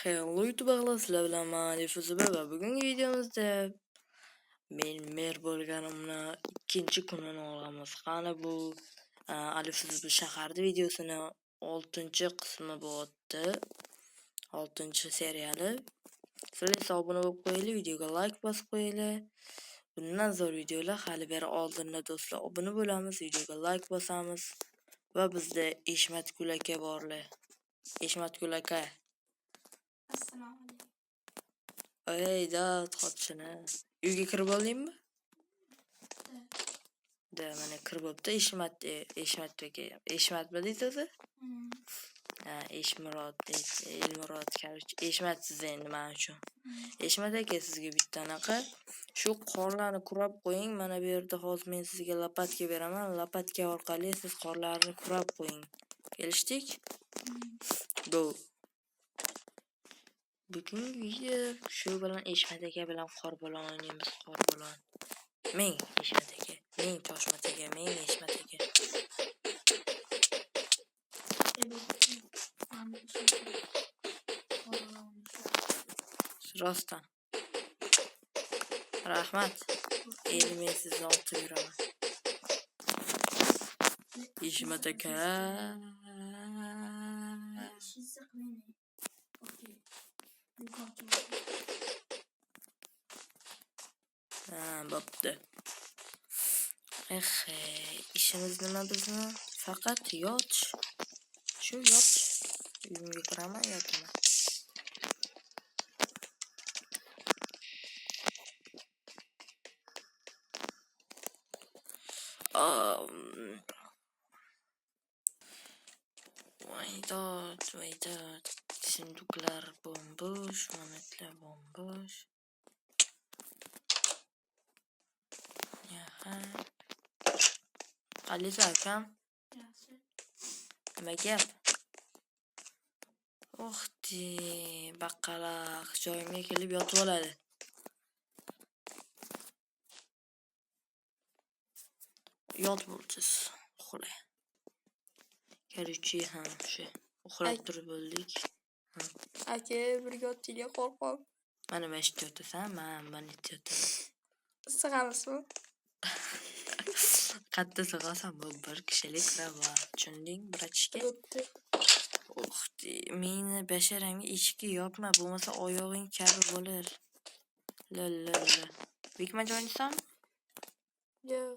Hello YouTube ahli, sizlar bilan men Fuzuba va bugungi videomizda men mer bo'lganimni ikkinchi kunini olamiz. Qani bu Alif Fuzuba shaharda videosini 6-qismi bo'pti. 6-seriyali. Sizlar obuna bo'lib qo'yinglar, videoga like bosib qo'yinglar. Bundan zo'r videolar hali beri oldinda do'stlar. Obuna bo'lamiz, videoga like bosamiz va bizda Eshmatgul aka borlar. Eshmatgul aka. Assalomu alaykum. Ey da xochini. Uyga kirib oldingmi? Da mana kirib bo'pti. Eshmat aka. Eshmatmi deysiz? Ha, Eshmurod deysiz. Elmurod короче. Eshmat siz endi men uchun. Eshmat aka, sizga bittanaqa shu qorlarni kurab qo'ying. Mana bu yerda hozir men sizga lopatka beraman. Lopatka orqali siz qorlarni kurab qo'ying. Kelishdik? Go. Bugungi video shu bilan Eshmat aka bilan qorbo'lon o'ynaymiz. Qorbo'lon. Men Eshmat aka, men Toshmat aka, men Eshmat aka. Rostdan. Rahmat. Men sizni oltib yuraman. Eshmat aka. Bo'pti. İşimiz nima bizni? Faqat yotish. Shu yotish. Uyimga kiraman, yotaman. Vaydat. Sinduklar bombosh, monetlar bombosh. Qalisa akam? Yaxshi. Nima gap? Baqqalaq joyimga kelib yotib oladi. Yot bo'lsiz, uxlay. Короче, ham shu. Uxlab turib bo'ldik. Aka, birga o'tishga qo'rqib. Mana men ishda yotasan, men ishda yotaman. Sig'amizmi? Qatta sig'asan, bu bir kishilik rava. Tushunding, brachka? Meni basharamga eshikka yopma, bo'lmasa oyog'ing kabi bo'lar. La. Bekman joynisan? Yo'q.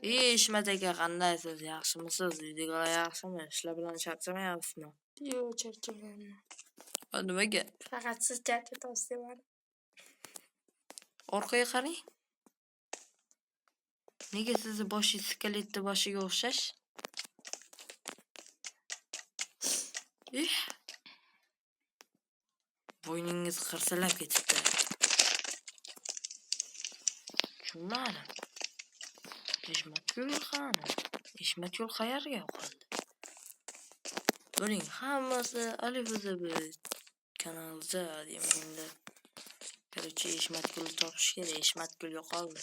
Eshmat aka, qandaysiz? Yaxshimisiz? Videolar yaxshimi? Ishlar bilan charchamayapsizmi? Yo'q, charchamayman. Nimaga? Faqat siz charchatasiz meni. Orqaga qarang. Nega sizni boshingiz skeletni boshiga o'xshash? Bo'yningiz qirsilab ketibdi. Tushunmadim. Eshmatgul qani? Eshmatgul qayerga qoldi? Buning hammasi Alif Fuzuba kanalida deyman. Короче, Eshmatgulni topish kerak. Eshmatgul yo'qoldi.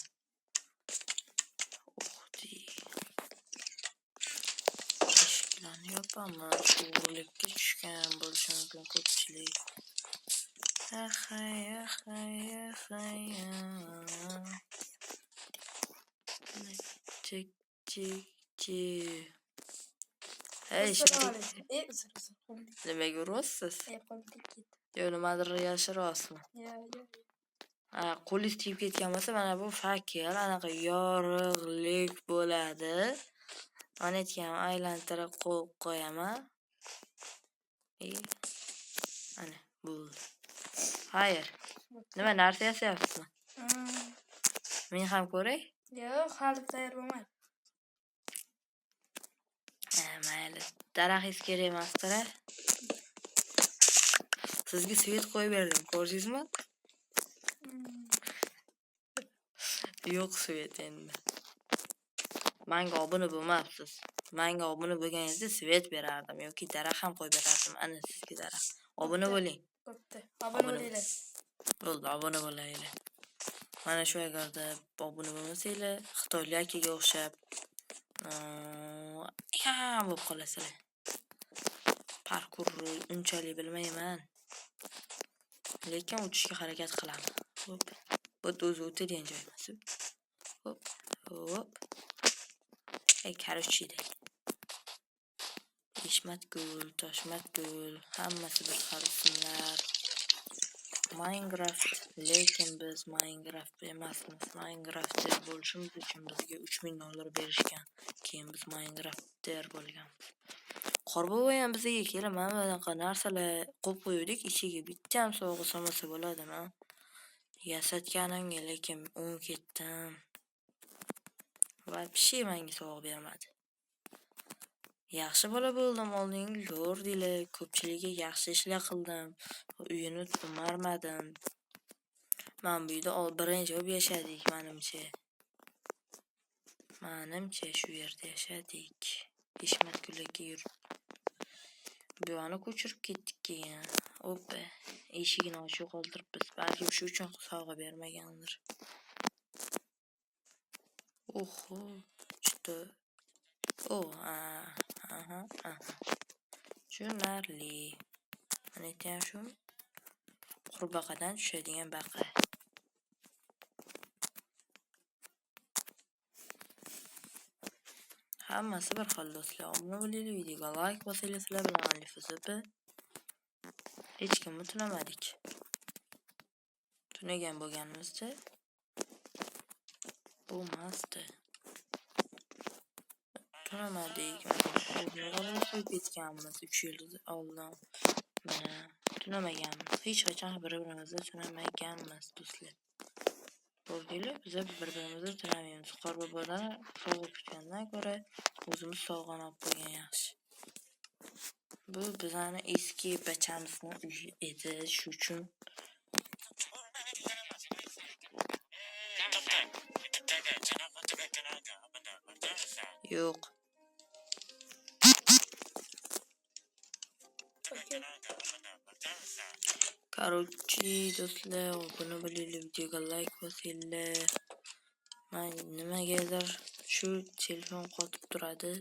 Eshiklarni yopamiz. O'g'irlikka tushgan bo'lishi mumkin ko'pchilik. Nimaga uryapsiz? Yo'q, nimadir yashiryapsizmi? Qo'lingiz tiyib ketgan bo'lsa, mana bu fakir, anaqa yorug'lik bo'ladi. Monetga ham aylantirib qo'yaman. Ana, bo'ldi. Xayr. Nima narsa yasayapsizmi? Men ham ko'ray? Yo'q, hali tayyor bo'lmadi. Mayli. Daraxtingiz kerak emasdir. Sizga svet qo'yib berdim, ko'rdingizmi? Yo'q svet endi. Menga obuna bo'lmabsiz. Menga obuna bo'lganingizda svet berardim yoki daraxt ham qo'yib berardim. Ana sizga daraxt. Obuna bo'ling. Bo'pti. Obuna bo'linglar. Bo'ldi, obuna bo'linglar. Mana shu agarda obuna bo'lmasanglar, Xitoylik akaga o'xshab bo'lib qolasizlar. Parkurni unchalik bilmayman. Lekin o'tishga harakat qilaman. Hop. Bu o'zi o'tadigan joy emas. Hop. Hop. Короче, Eshmatgul, Toshmatgul, hammasi bir xil ismlar. Minecraft, lekin biz Minecraft emasmiz. Minecraft'ter bo'lishimiz uchun bizga 3000 dollar berishgan. Keyin biz Minecraft'ter bo'lganmiz. Qorbobo ham bizga kelib mana bunaqa narsalar qo'yib qo'ydik, ichiga bitta ham sovg'a solmasa bo'ladimi? Yasatganimga lekin o'ng ketdim. Вообще menga sovg'a bermadi. Yaxshi bola bo'ldim, oldingi ko'rdinglar, ko'pchiligiga yaxshi ishlar qildim. Uyini tumarmadim. Men bu yerda birinchi bo'lib yashadik, menimcha shu yerda yashadik. Eshmatgulga yurib. Bu yerni ko'chirib ketdik keyin. Oppa, eshigini ochiq qoldiribmiz. Balki shu uchun sovg'a bermagandir. Oho, juda. Aha. Tushunarli. Mana aytayam shu. Qurbaqadan tushadigan baqa. Hammasi bir xil do'stlar. Obuna bo'ling, videoga like bosinglar, sizlar bilan alifizib. Hech kimni tunamadik. Tunagan bo'lganimizda bo'lmasdi. Tunamadik. O'zimizni qo'yib ketganmiz 3 yil oldin. Mana tunamaganmiz. Hech qachon bir-birimizni tunamaganmiz do'stlar. Ko'rdinglar, biz bir-birimizni tunamaymiz. Qorbobodan sovg'a kutgandan ko'ra o'zimiz sovg'ani olib qo'ygan yaxshi. Bu bizning eski bachamizning uyi edi, shu uchun yo'q. Короче, do'stlar, buni bilinglar, videoga like bosinglar. Men nimagadir shu telefon qotib turadi.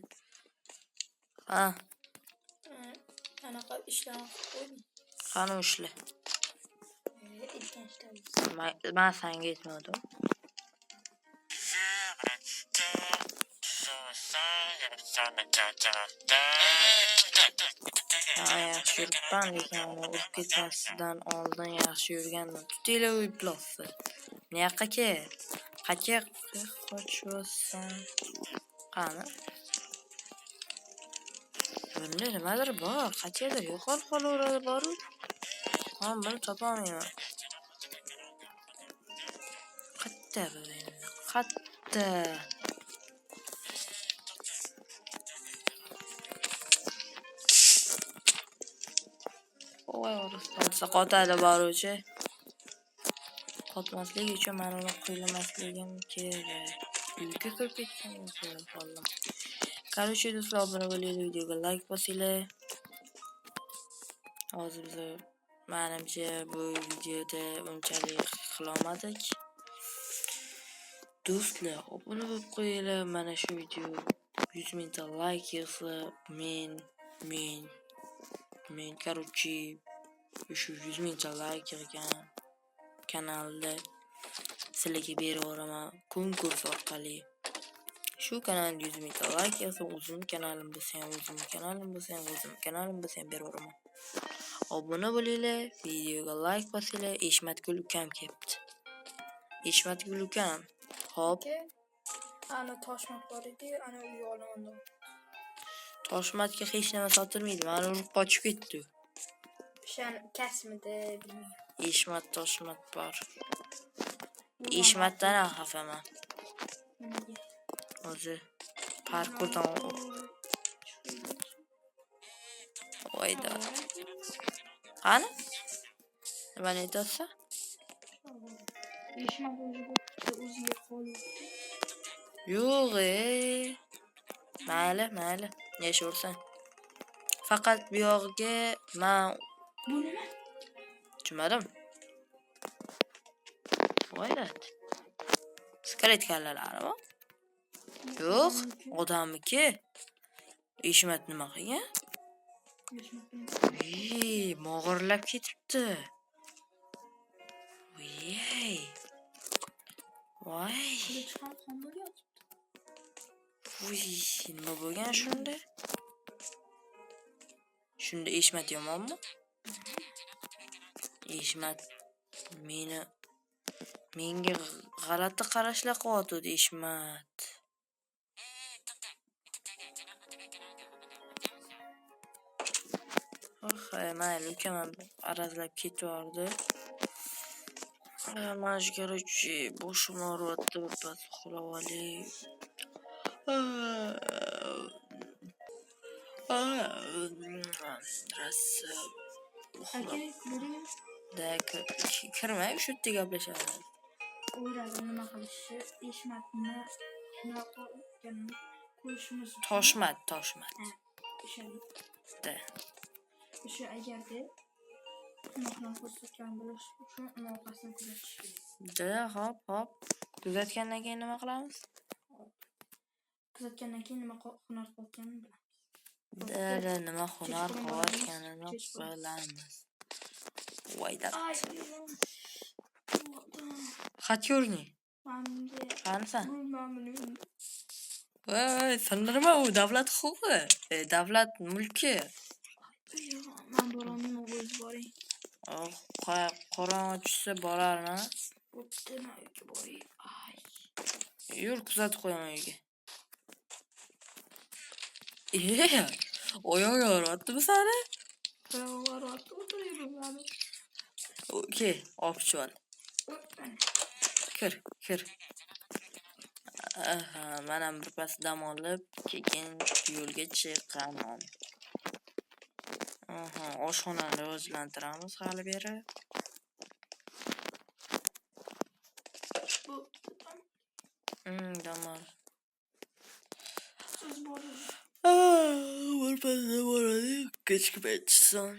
Anaqa ishlarni qo'ydim. Qani ishla. Ishlar. Men senga aytmadim. Yaxshi yuribman, lekin urib ketmasidan oldin yaxshi yurgandim. Tutinglar uyplofni. Buyoqqa kel. Qayerga qochyapsan? Qani? Bunda nimadir bor, qayerdir yo'qolib qolaveradi boru. Men buni topolmayman. Qayerda bu endi? Qayerda? Voy, orasida qotadi boruvchi. Qotmaslik uchun men uni qo'ymasligim kerak. Uyga kirib ketgan qoldim. Короче, do'stlar, obuna bo'ling, videoga like bosinglar. Hozir biz menimcha bu videoda unchalik qilolmadik. Do'stlar, obuna bo'lib qo'yinglar. Mana shu video 100 mingta like yig'sa, men короче shu 100 mingta like yig'gan kanalda sizlarga beraveraman konkurs orqali. Shu kanal 100 mingta like yig'sa, o'zimning kanalim bo'lsa ham beraveraman. Obuna bo'linglar, videoga like bosinglar. Eshmatgul ukam kelibdi. Eshmatgul ukam. Hop. Ana toshmat bor edi, ana uy olaman. Toshmatga hech nima sotilmaydi. Meni urib qochib ketdi. O'shan kasmida bilmayman. Eshmat toshmat bor. Eshmatdan xafaman. O'zi parkurdan oyda. Qani? Nima aytasa? Eshmat o'ziga qoldi. Yo'q, mayli, yashaversan. Faqat bu yog'iga men Bu nima? tushunmadim. Voyda. Skaletkalarmi? Yo'q, odamniki. Eshmat nima qilgan? Mog'orlab ketibdi. Voy. Voy. Uy, nima bo'lgan shunda? Shunda Eshmat yomonmi? Eshmat menga g'alati qarashlar qilyapti Eshmat. Mayli, ukam arazlab ketyordi. Mana короче, boshim og'riyapti, birpas uxlab olay. Rosa kirmay shu yerda gaplashamiz. O'yladim nima qilishi, Eshmatni ko'rishimiz. Toshmat. O'sha agarda unaqa ko'rsatgan bo'lish uchun uni orqasidan kuzatish. Hop. Kuzatgandan keyin nima qilamiz? Kuzatgandan keyin nima hunar qilayotganini bilamiz. Nima hunar qilayotganini bilamiz. Voyda. Xat ko'rning. Qanisan? Voy, sandirma u davlat huquqi, davlat mulki. Men borolmayman, o'z boring. Qorong'i tushsa borarman. Bo'pti, men uyga boray. Yur, kuzatib qo'yaman uyga. Oyog'i og'riyaptimi sani? Okey, olib ol. Kir. Mana birpas dam olib, keyin yo'lga chiqaman. Oshxonani rivojlantiramiz hali beri. Dam ol. Siz boring. Birpas dam oladi, kechki payt chiqsam.